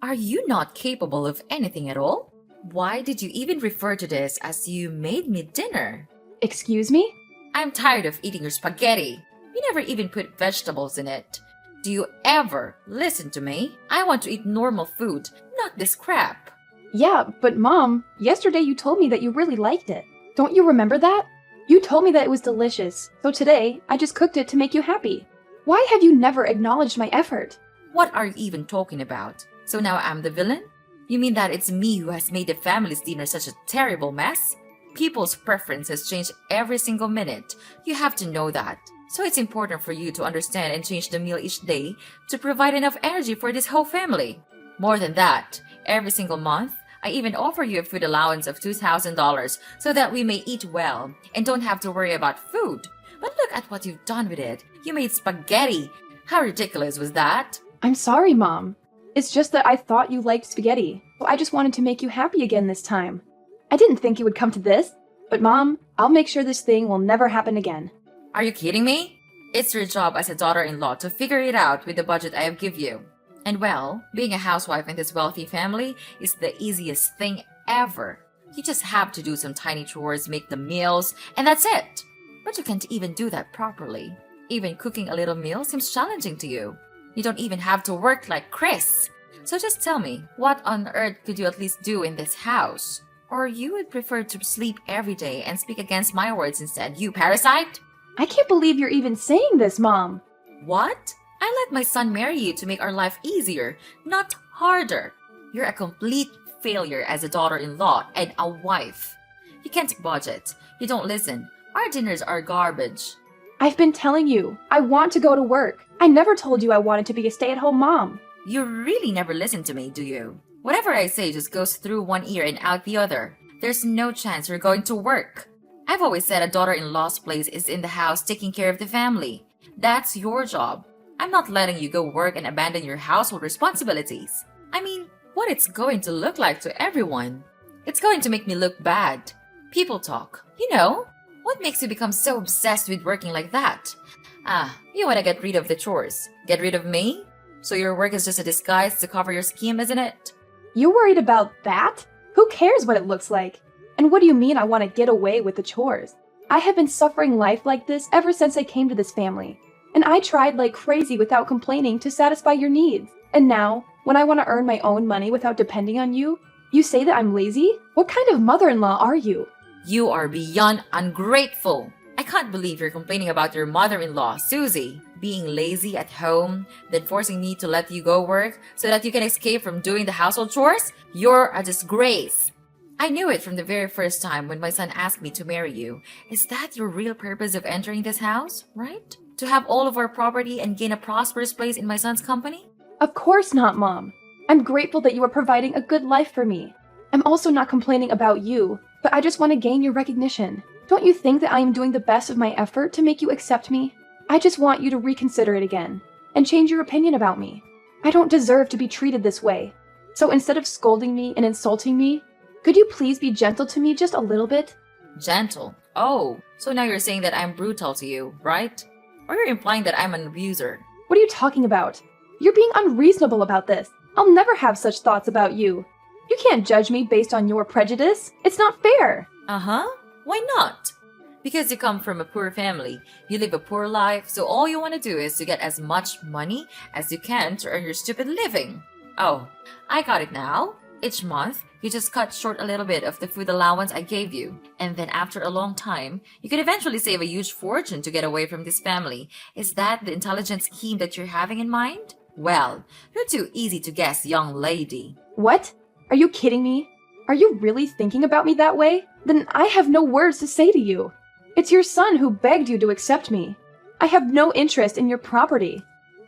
Are you not capable of anything at all? Why did you even refer to this as you made me dinner? Excuse me? I'm tired of eating your spaghetti. You never even put vegetables in it. Do you ever listen to me? I want to eat normal food, not this crap. Yeah, but Mom, yesterday you told me that you really liked it. Don't you remember that? You told me that it was delicious, so today I just cooked it to make you happy. Why have you never acknowledged my effort? What are you even talking about? So now I'm the villain? You mean that it's me who has made the family's dinner such a terrible mess? People's preferences change every single minute. You have to know that. So it's important for you to understand and change the meal each day to provide enough energy for this whole family. More than that, every single month, I even offer you a food allowance of $2,000 so that we may eat well and don't have to worry about food. But look at what you've done with it. You made spaghetti. How ridiculous was that? I'm sorry, Mom. It's just that I thought you liked spaghetti, so I just wanted to make you happy again this time. I didn't think it would come to this, but Mom, I'll make sure this thing will never happen again. Are you kidding me? It's your job as a daughter-in-law to figure it out with the budget I have give you. And well, being a housewife in this wealthy family is the easiest thing ever. You just have to do some tiny chores, make the meals, and that's it. But you can't even do that properly. Even cooking a little meal seems challenging to you. You don't even have to work like Chris. So just tell me, what on earth could you at least do in this house? Or you would prefer to sleep every day and speak against my words instead, you parasite? I can't believe you're even saying this, Mom. What? I let my son marry you to make our life easier, not harder. You're a complete failure as a daughter-in-law and a wife. You can't budget. You don't listen. Our dinners are garbage. I've been telling you, I want to go to work. I never told you I wanted to be a stay-at-home mom. You really never listen to me, do you? Whatever I say just goes through one ear and out the other. There's no chance you're going to work. I've always said a daughter-in-law's place is in the house taking care of the family. That's your job. I'm not letting you go work and abandon your household responsibilities. I mean, what it's going to look like to everyone. It's going to make me look bad. People talk. You know, what makes you become so obsessed with working like that? You want to get rid of the chores. Get rid of me? So your work is just a disguise to cover your scheme, isn't it? You worried about that? Who cares what it looks like? And what do you mean I want to get away with the chores? I have been suffering life like this ever since I came to this family. And I tried like crazy without complaining to satisfy your needs. And now, when I want to earn my own money without depending on you, you say that I'm lazy? What kind of mother-in-law are you? You are beyond ungrateful. I can't believe you're complaining about your mother-in-law, Susie, being lazy at home, then forcing me to let you go work so that you can escape from doing the household chores. You're a disgrace. I knew it from the very first time when my son asked me to marry you. Is that your real purpose of entering this house, right? To have all of our property and gain a prosperous place in my son's company? Of course not, Mom. I'm grateful that you are providing a good life for me. I'm also not complaining about you, but I just want to gain your recognition. Don't you think that I am doing the best of my effort to make you accept me? I just want you to reconsider it again and change your opinion about me. I don't deserve to be treated this way. So instead of scolding me and insulting me, could you please be gentle to me just a little bit? Gentle? Oh, so now you're saying that I'm brutal to you, right? Or you're implying that I'm an abuser? What are you talking about? You're being unreasonable about this. I'll never have such thoughts about you. You can't judge me based on your prejudice. It's not fair. Uh-huh. Why not? Because you come from a poor family, you live a poor life, so all you want to do is to get as much money as you can to earn your stupid living. Oh, I got it now. Each month, you just cut short a little bit of the food allowance I gave you. And then after a long time, you could eventually save a huge fortune to get away from this family. Is that the intelligent scheme that you're having in mind? Well, you're too easy to guess, young lady. What? Are you kidding me? Are you really thinking about me that way? Then I have no words to say to you. It's your son who begged you to accept me. I have no interest in your property.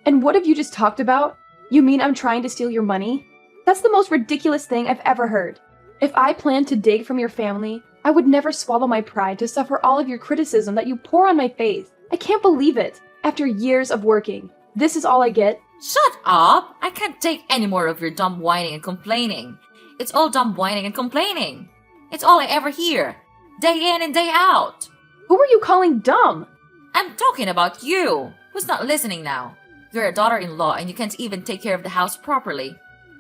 And what have you just talked about? You mean I'm trying to steal your money? That's the most ridiculous thing I've ever heard. If I planned to dig from your family, I would never swallow my pride to suffer all of your criticism that you pour on my face. I can't believe it. After years of working, this is all I get? Shut up! I can't take any more of your dumb whining and complaining. It's all dumb whining and complaining. It's all I ever hear, day in and day out. Who are you calling dumb? I'm talking about you. Who's not listening now? You're a daughter-in-law and you can't even take care of the house properly.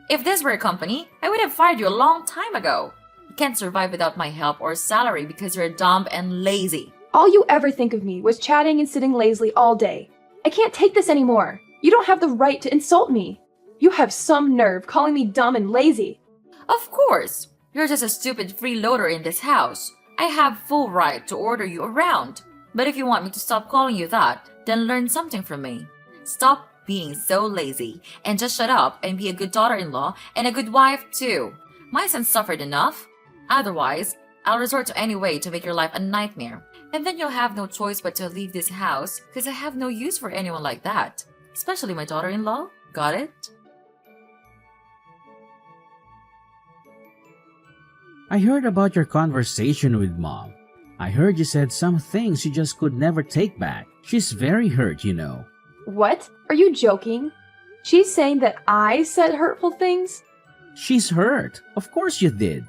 If this were a company, I would have fired you a long time ago. You can't survive without my help or salary because you're dumb and lazy. All you ever think of me was chatting and sitting lazily all day. I can't take this anymore. You don't have the right to insult me. You have some nerve calling me dumb and lazy. Of course, you're just a stupid freeloader in this house. I have full right to order you around. But if you want me to stop calling you that, then learn something from me. Stop being so lazy and just shut up and be a good daughter-in-law and a good wife too. My son suffered enough. Otherwise, I'll resort to any way to make your life a nightmare. And then you'll have no choice but to leave this house because I have no use for anyone like that. Especially my daughter-in-law. Got it? I heard about your conversation with Mom. I heard you said some things you just could never take back. She's very hurt, you know. What? Are you joking? She's saying that I said hurtful things? She's hurt. Of course you did.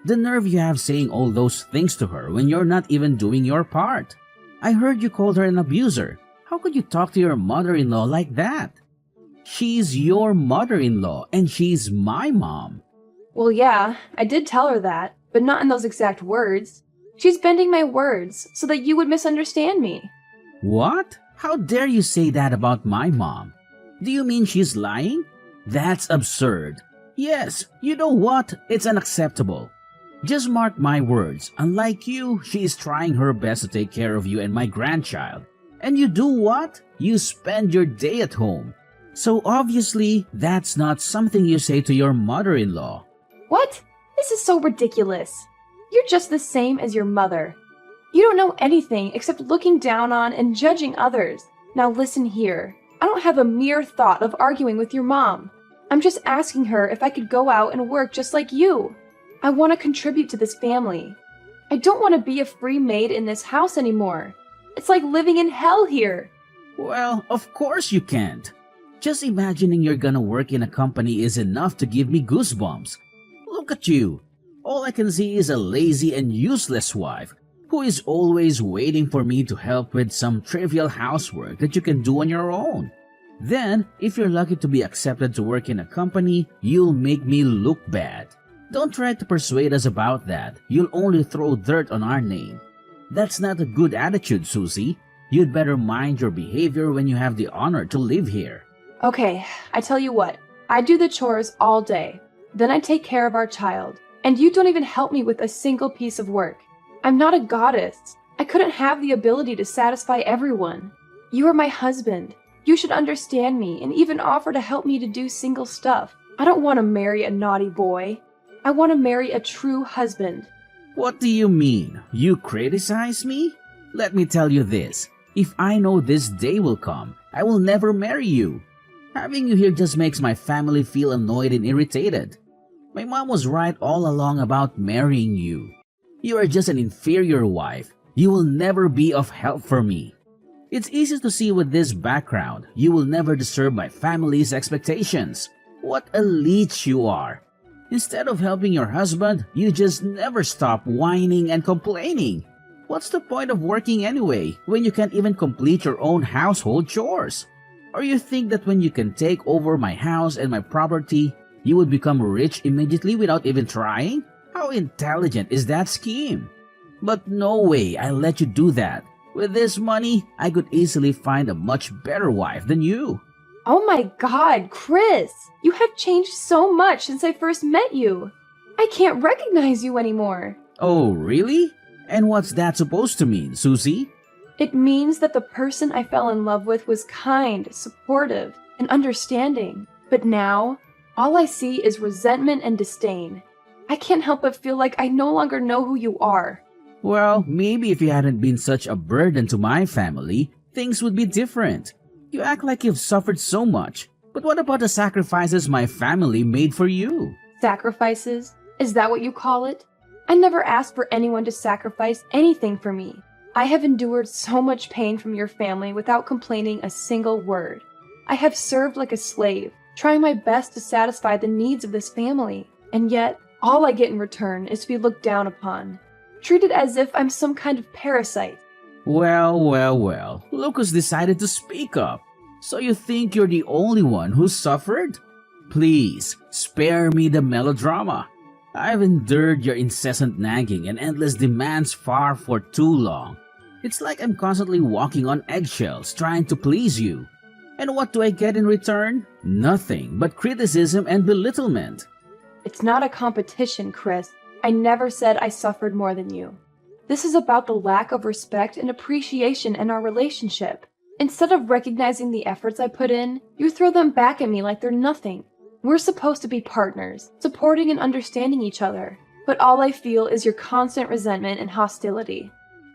The nerve you have saying all those things to her when you're not even doing your part. I heard you called her an abuser. How could you talk to your mother-in-law like that? She's your mother-in-law and she's my mom. Well, yeah, I did tell her that, but not in those exact words. She's bending my words so that you would misunderstand me. What? How dare you say that about my mom? Do you mean she's lying? That's absurd. Yes, you know what? It's unacceptable. Just mark my words. Unlike you, she is trying her best to take care of you and my grandchild. And you do what? You spend your day at home. So obviously, that's not something you say to your mother-in-law. What? This is so ridiculous. You're just the same as your mother. You don't know anything except looking down on and judging others. Now listen here. I don't have a mere thought of arguing with your mom. I'm just asking her if I could go out and work just like you. I want to contribute to this family. I don't want to be a free maid in this house anymore. It's like living in hell here. Well, of course you can't. Just imagining you're gonna work in a company is enough to give me goosebumps. Look at you. All I can see is a lazy and useless wife who is always waiting for me to help with some trivial housework that you can do on your own. Then, if you're lucky to be accepted to work in a company, you'll make me look bad. Don't try to persuade us about that. You'll only throw dirt on our name. That's not a good attitude, Susie. You'd better mind your behavior when you have the honor to live here. Okay, I tell you what. I do the chores all day. Then I take care of our child. And you don't even help me with a single piece of work. I'm not a goddess. I couldn't have the ability to satisfy everyone. You are my husband. You should understand me and even offer to help me to do single stuff. I don't want to marry a naughty boy. I want to marry a true husband. What do you mean? You criticize me? Let me tell you this. If I know this day will come, I will never marry you. Having you here just makes my family feel annoyed and irritated. My mom was right all along about marrying you. You are just an inferior wife. You will never be of help for me. It's easy to see with this background, you will never deserve my family's expectations. What a leech you are. Instead of helping your husband, you just never stop whining and complaining. What's the point of working anyway, when you can't even complete your own household chores? Or you think that when you can take over my house and my property, you would become rich immediately without even trying? How intelligent is that scheme? But no way I'll let you do that. With this money, I could easily find a much better wife than you. Oh my God, Chris! You have changed so much since I first met you. I can't recognize you anymore. Oh, really? And what's that supposed to mean, Susie? It means that the person I fell in love with was kind, supportive, and understanding. But now, all I see is resentment and disdain. I can't help but feel like I no longer know who you are. Well, maybe if you hadn't been such a burden to my family, things would be different. You act like you've suffered so much. But what about the sacrifices my family made for you? Sacrifices? Is that what you call it? I never asked for anyone to sacrifice anything for me. I have endured so much pain from your family without complaining a single word. I have served like a slave, trying my best to satisfy the needs of this family. And yet, all I get in return is to be looked down upon, treated as if I'm some kind of parasite. Well, look who's decided to speak up. So you think you're the only one who suffered? Please, spare me the melodrama. I've endured your incessant nagging and endless demands for too long. It's like I'm constantly walking on eggshells trying to please you. And what do I get in return? Nothing but criticism and belittlement. It's not a competition, Chris. I never said I suffered more than you. This is about the lack of respect and appreciation in our relationship. Instead of recognizing the efforts I put in, you throw them back at me like they're nothing. We're supposed to be partners, supporting and understanding each other. But all I feel is your constant resentment and hostility.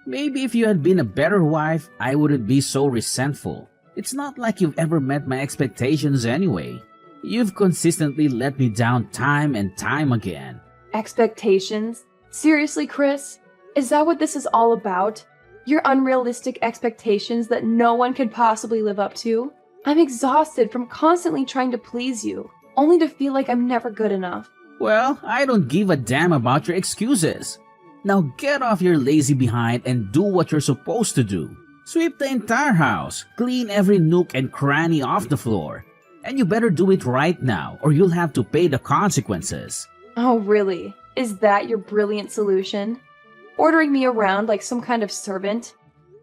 Maybe if you had been a better wife, I wouldn't be so resentful. It's not like you've ever met my expectations anyway. You've consistently let me down time and time again. Expectations? Seriously, Chris? Is that what this is all about? Your unrealistic expectations that no one could possibly live up to? I'm exhausted from constantly trying to please you, only to feel like I'm never good enough. Well, I don't give a damn about your excuses. Now get off your lazy behind and do what you're supposed to do. Sweep the entire house, clean every nook and cranny off the floor. And you better do it right now or you'll have to pay the consequences. Oh, really? Is that your brilliant solution? Ordering me around like some kind of servant?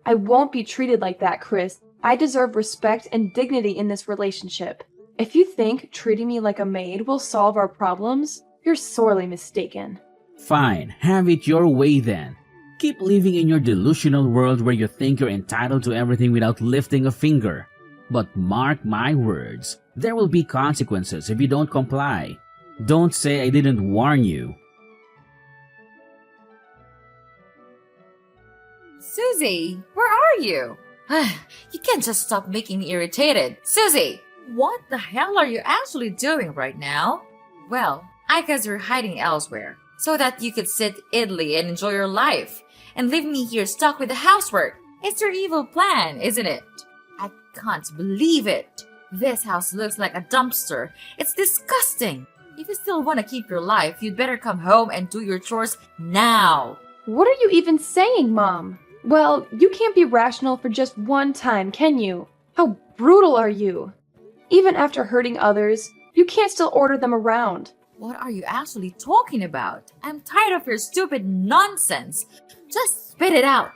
I won't be treated like that, Chris. I deserve respect and dignity in this relationship. If you think treating me like a maid will solve our problems, you're sorely mistaken. Fine, have it your way then. Keep living in your delusional world where you think you're entitled to everything without lifting a finger. But mark my words, there will be consequences if you don't comply. Don't say I didn't warn you. Susie, where are you? You can't just stop making me irritated. Susie, what the hell are you actually doing right now? Well, I guess you're hiding elsewhere, so that you could sit idly and enjoy your life, and leave me here stuck with the housework. It's your evil plan, isn't it? I can't believe it. This house looks like a dumpster. It's disgusting. If you still want to keep your life, you'd better come home and do your chores now. What are you even saying, Mom? Well, you can't be rational for just one time, can you? How brutal are you? Even after hurting others, you can't still order them around. What are you actually talking about? I'm tired of your stupid nonsense. Just spit it out.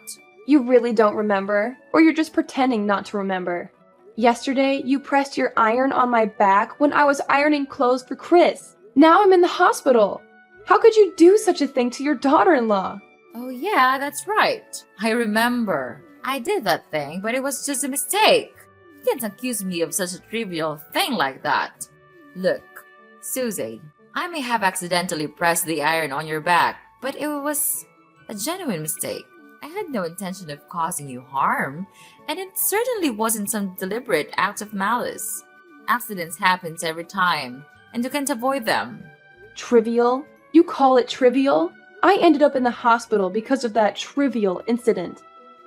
You really don't remember, or you're just pretending not to remember. Yesterday, you pressed your iron on my back when I was ironing clothes for Chris. Now I'm in the hospital. How could you do such a thing to your daughter-in-law? Oh yeah, that's right. I remember. I did that thing, but it was just a mistake. You can't accuse me of such a trivial thing like that. Look, Susie, I may have accidentally pressed the iron on your back, but it was a genuine mistake. I had no intention of causing you harm, and it certainly wasn't some deliberate act of malice. Accidents happen every time, and you can't avoid them. Trivial? You call it trivial? I ended up in the hospital because of that trivial incident.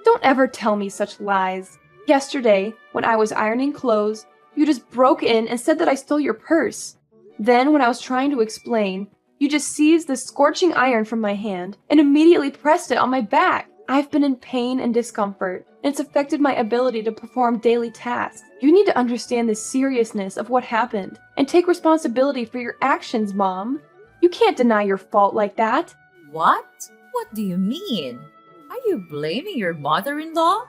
Don't ever tell me such lies. Yesterday, when I was ironing clothes, you just broke in and said that I stole your purse. Then, when I was trying to explain, you just seized the scorching iron from my hand and immediately pressed it on my back. I've been in pain and discomfort, and it's affected my ability to perform daily tasks. You need to understand the seriousness of what happened and take responsibility for your actions, Mom. You can't deny your fault like that. What? What do you mean? Are you blaming your mother-in-law?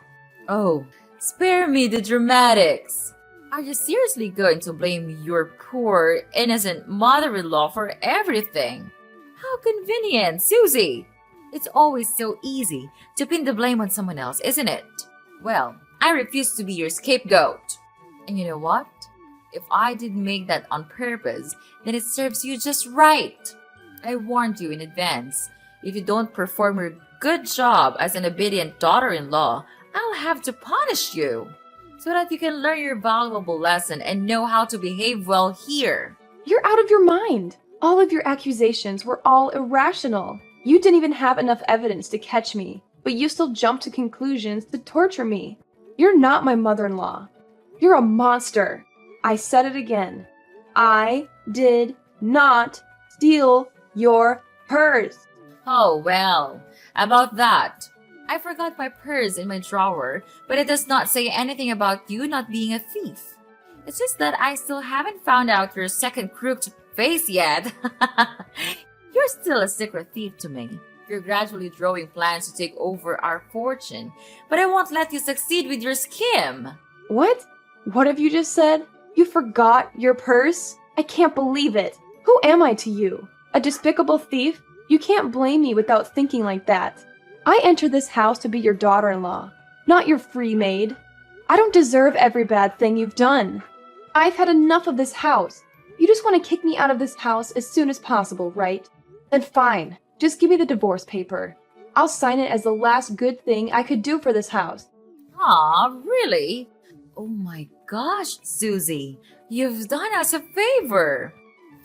Oh, spare me the dramatics. Are you seriously going to blame your poor, innocent mother-in-law for everything? How convenient, Susie! It's always so easy to pin the blame on someone else, isn't it? Well, I refuse to be your scapegoat. And you know what? If I didn't make that on purpose, then it serves you just right. I warned you in advance. If you don't perform your good job as an obedient daughter-in-law, I'll have to punish you, so that you can learn your valuable lesson and know how to behave well here. You're out of your mind. All of your accusations were all irrational. You didn't even have enough evidence to catch me, but you still jumped to conclusions to torture me. You're not my mother-in-law. You're a monster. I said it again. I did not steal your purse. Oh well, about that. I forgot my purse in my drawer, but it does not say anything about you not being a thief. It's just that I still haven't found out your second crooked face yet. You're still a secret thief to me. You're gradually drawing plans to take over our fortune, but I won't let you succeed with your scheme. What? What have you just said? You forgot your purse? I can't believe it. Who am I to you? A despicable thief? You can't blame me without thinking like that. I entered this house to be your daughter-in-law, not your free maid. I don't deserve every bad thing you've done. I've had enough of this house. You just want to kick me out of this house as soon as possible, right? Then fine. Just give me the divorce paper. I'll sign it as the last good thing I could do for this house. Aw, really? Oh my gosh, Susie, you've done us a favor.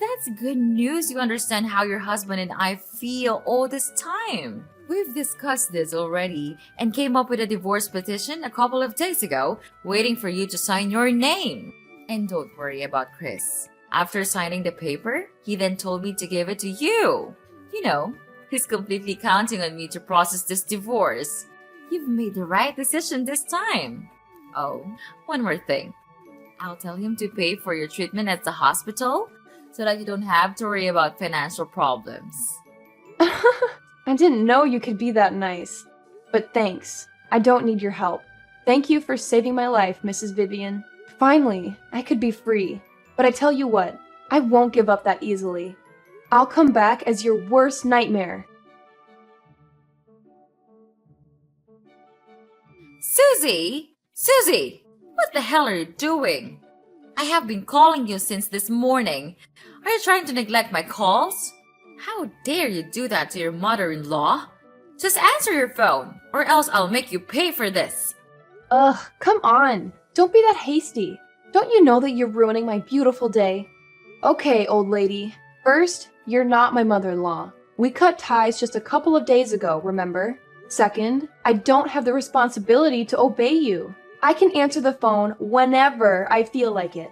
That's good news you understand how your husband and I feel all this time. We've discussed this already and came up with a divorce petition a couple of days ago, waiting for you to sign your name. And don't worry about Chris. After signing the paper, he then told me to give it to you. You know, he's completely counting on me to process this divorce. You've made the right decision this time. Oh, one more thing. I'll tell him to pay for your treatment at the hospital so that you don't have to worry about financial problems. I didn't know you could be that nice. But thanks. I don't need your help. Thank you for saving my life, Mrs. Vivian. Finally, I could be free. But I tell you what, I won't give up that easily. I'll come back as your worst nightmare. Susie! Susie! What the hell are you doing? I have been calling you since this morning. Are you trying to neglect my calls? How dare you do that to your mother-in-law? Just answer your phone, or else I'll make you pay for this. Ugh, come on. Don't be that hasty. Don't you know that you're ruining my beautiful day? Okay, old lady. First, you're not my mother-in-law. We cut ties just a couple of days ago, remember? Second, I don't have the responsibility to obey you. I can answer the phone whenever I feel like it.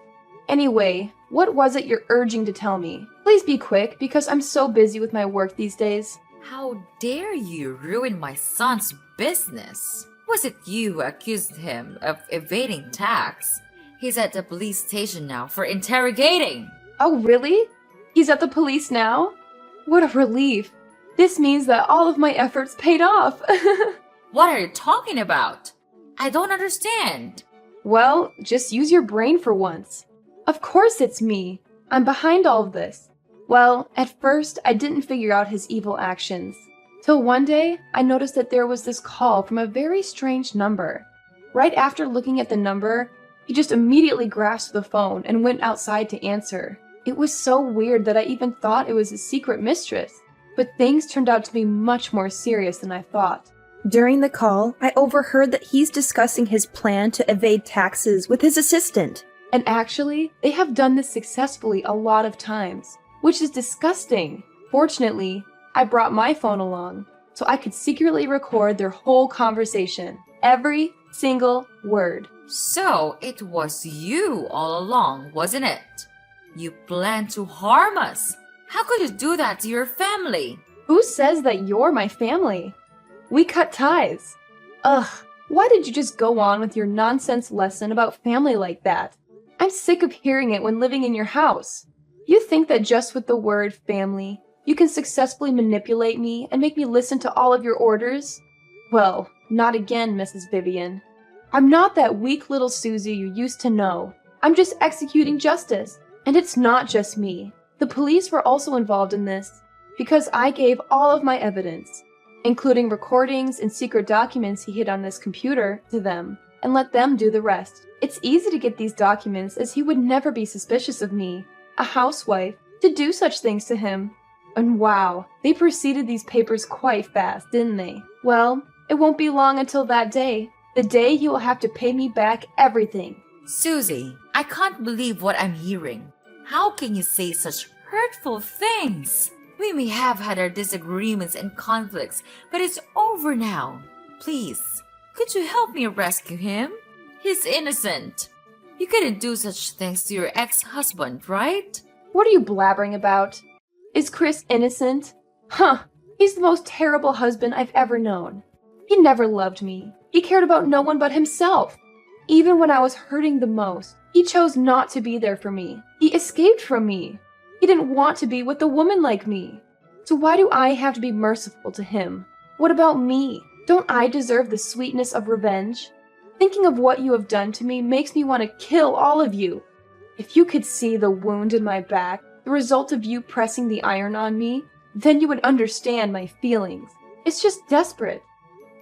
Anyway, what was it you're urging to tell me? Please be quick, because I'm so busy with my work these days. How dare you ruin my son's business? Was it you who accused him of evading tax? He's at the police station now for interrogating. Oh, really? He's at the police now? What a relief. This means that all of my efforts paid off. What are you talking about? I don't understand. Well, just use your brain for once. Of course it's me. I'm behind all of this. Well, at first, I didn't figure out his evil actions. Till one day, I noticed that there was this call from a very strange number. Right after looking at the number, he just immediately grasped the phone and went outside to answer. It was so weird that I even thought it was his secret mistress. But things turned out to be much more serious than I thought. During the call, I overheard that he's discussing his plan to evade taxes with his assistant. And actually, they have done this successfully a lot of times, which is disgusting. Fortunately, I brought my phone along, so I could secretly record their whole conversation. Every single word. So, it was you all along, wasn't it? You planned to harm us. How could you do that to your family? Who says that you're my family? We cut ties. Ugh, why did you just go on with your nonsense lesson about family like that? I'm sick of hearing it when living in your house. You think that just with the word family, you can successfully manipulate me and make me listen to all of your orders? Well, not again, Mrs. Vivian. I'm not that weak little Susie you used to know. I'm just executing justice. And it's not just me. The police were also involved in this, because I gave all of my evidence, including recordings and secret documents he hid on this computer, to them, and let them do the rest. It's easy to get these documents, as he would never be suspicious of me, a housewife, to do such things to him. And wow, they proceeded these papers quite fast, didn't they? Well, it won't be long until that day, the day he will have to pay me back everything. Susie, I can't believe what I'm hearing. How can you say such hurtful things? We may have had our disagreements and conflicts, but it's over now. Please, could you help me rescue him? He's innocent. You couldn't do such things to your ex-husband, right? What are you blabbering about? Is Chris innocent? Huh, he's the most terrible husband I've ever known. He never loved me. He cared about no one but himself. even when I was hurting the most, he chose not to be there for me. He escaped from me. He didn't want to be with a woman like me. So why do I have to be merciful to him? What about me? Don't I deserve the sweetness of revenge? Thinking of what you have done to me makes me want to kill all of you. If you could see the wound in my back, the result of you pressing the iron on me, then you would understand my feelings. It's just desperate.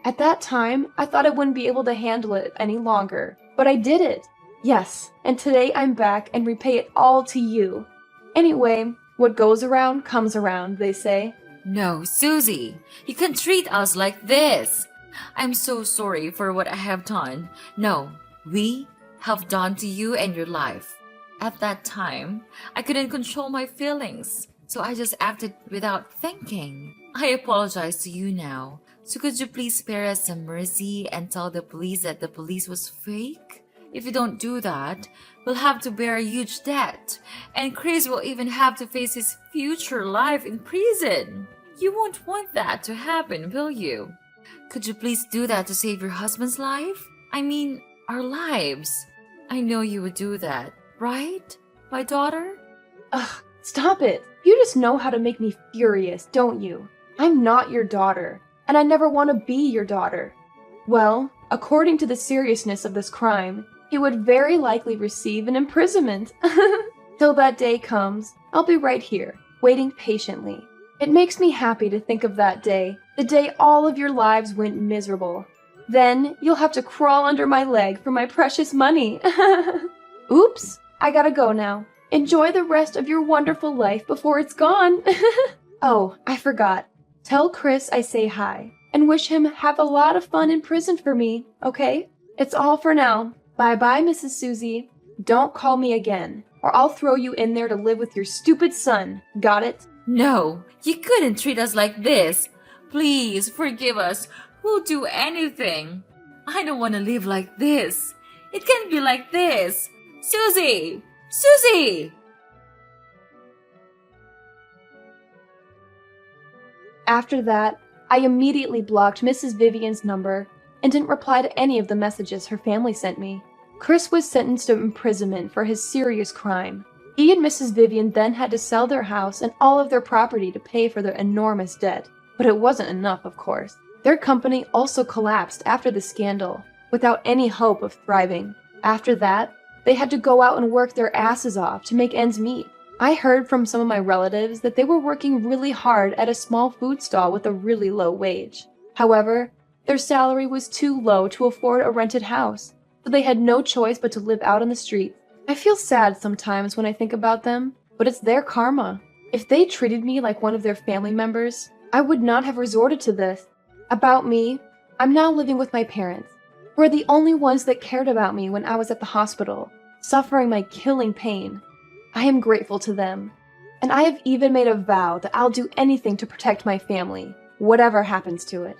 At that time, I thought I wouldn't be able to handle it any longer, but I did it. Yes, and today I'm back and repay it all to you. Anyway, what goes around comes around, they say. No, Susie, you can't treat us like this. I'm so sorry for what I have done. No, we have done to you and your life. At that time, I couldn't control my feelings, so I just acted without thinking. I apologize to you now. So could you please spare us some mercy and tell the police that the police was fake? If you don't do that, we'll have to bear a huge debt, and Chris will even have to face his future life in prison. You won't want that to happen, will you? Could you please do that to save your husband's life? I mean, our lives. I know you would do that, right, my daughter? Ugh, stop it. You just know how to make me furious, don't you? I'm not your daughter, and I never want to be your daughter. Well, according to the seriousness of this crime, he would very likely receive an imprisonment. Till that day comes, I'll be right here, waiting patiently. It makes me happy to think of that day, the day all of your lives went miserable. Then you'll have to crawl under my leg for my precious money. Oops, I gotta go now. Enjoy the rest of your wonderful life before it's gone. Oh, I forgot. Tell Chris I say hi, and wish him have a lot of fun in prison for me, okay? It's all for now. Bye-bye, Mrs. Susie. Don't call me again, or I'll throw you in there to live with your stupid son. Got it? No, you couldn't treat us like this. Please forgive us. We'll do anything. I don't want to live like this. It can't be like this. Susie! Susie! After that, I immediately blocked Mrs. Vivian's number and didn't reply to any of the messages her family sent me. Chris was sentenced to imprisonment for his serious crime. He and Mrs. Vivian then had to sell their house and all of their property to pay for their enormous debt. But it wasn't enough, of course. Their company also collapsed after the scandal, without any hope of thriving. After that, they had to go out and work their asses off to make ends meet. I heard from some of my relatives that they were working really hard at a small food stall with a really low wage. However, their salary was too low to afford a rented house, so they had no choice but to live out on the street. I feel sad sometimes when I think about them, but it's their karma. If they treated me like one of their family members, I would not have resorted to this. About me, I'm now living with my parents, who are the only ones that cared about me when I was at the hospital, suffering my killing pain. I am grateful to them, and I have even made a vow that I'll do anything to protect my family, whatever happens to it.